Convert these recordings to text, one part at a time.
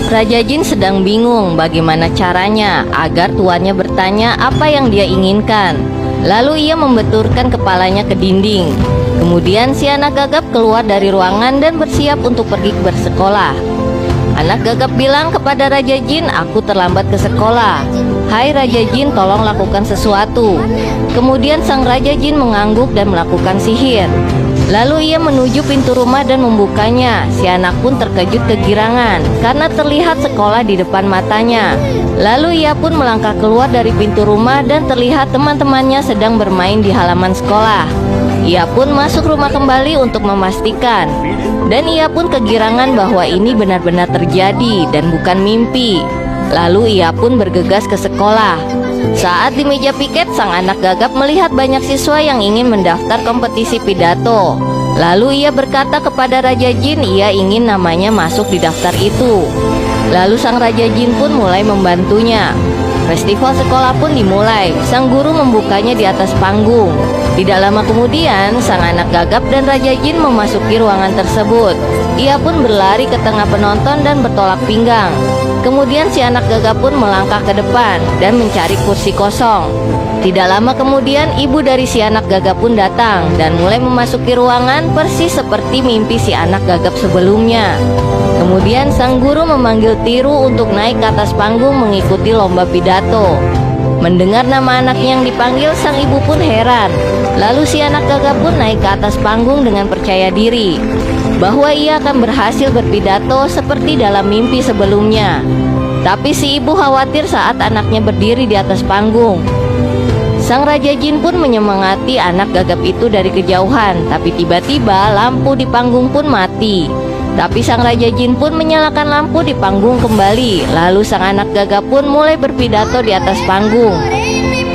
Raja Jin sedang bingung bagaimana caranya agar tuannya bertanya apa yang dia inginkan. Lalu ia membenturkan kepalanya ke dinding. Kemudian si anak gagap keluar dari ruangan dan bersiap untuk pergi bersekolah. Anak gagap bilang kepada Raja Jin, "Aku terlambat ke sekolah." "Hai Raja Jin, tolong lakukan sesuatu." Kemudian sang Raja Jin mengangguk dan melakukan sihir. Lalu ia menuju pintu rumah dan membukanya. Si anak pun terkejut kegirangan karena terlihat sekolah di depan matanya. Lalu ia pun melangkah keluar dari pintu rumah dan terlihat teman-temannya sedang bermain di halaman sekolah. Ia pun masuk rumah kembali untuk memastikan. Dan ia pun kegirangan bahwa ini benar-benar terjadi dan bukan mimpi. Lalu ia pun bergegas ke sekolah. Saat di meja piket, sang anak gagap melihat banyak siswa yang ingin mendaftar kompetisi pidato. Lalu ia berkata kepada Raja Jin ia ingin namanya masuk di daftar itu. Lalu sang Raja Jin pun mulai membantunya. Festival sekolah pun dimulai. Sang guru membukanya di atas panggung. Tidak lama kemudian, sang anak gagap dan Raja Jin memasuki ruangan tersebut. Ia pun berlari ke tengah penonton dan bertolak pinggang. Kemudian si anak gagap pun melangkah ke depan dan mencari kursi kosong. Tidak lama kemudian ibu dari si anak gagap pun datang dan mulai memasuki ruangan persis seperti mimpi si anak gagap sebelumnya. Kemudian sang guru memanggil Tiru untuk naik ke atas panggung mengikuti lomba pidato. Mendengar nama anaknya yang dipanggil, sang ibu pun heran. Lalu si anak gagap pun naik ke atas panggung dengan percaya diri bahwa ia akan berhasil berpidato seperti dalam mimpi sebelumnya. Tapi si ibu khawatir saat anaknya berdiri di atas panggung. Sang Raja Jin pun menyemangati anak gagap itu dari kejauhan. Tapi tiba-tiba lampu di panggung pun mati. Tapi sang Raja Jin pun menyalakan lampu di panggung kembali. Lalu sang anak gagap pun mulai berpidato di atas panggung.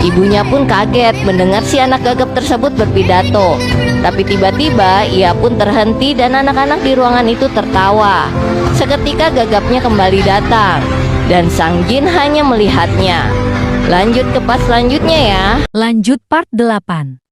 Ibunya pun kaget mendengar si anak gagap tersebut berpidato. Tapi tiba-tiba ia pun terhenti dan anak-anak di ruangan itu tertawa. Seketika gagapnya kembali datang dan sang Jin hanya melihatnya. Lanjut ke part selanjutnya ya. Lanjut part 8.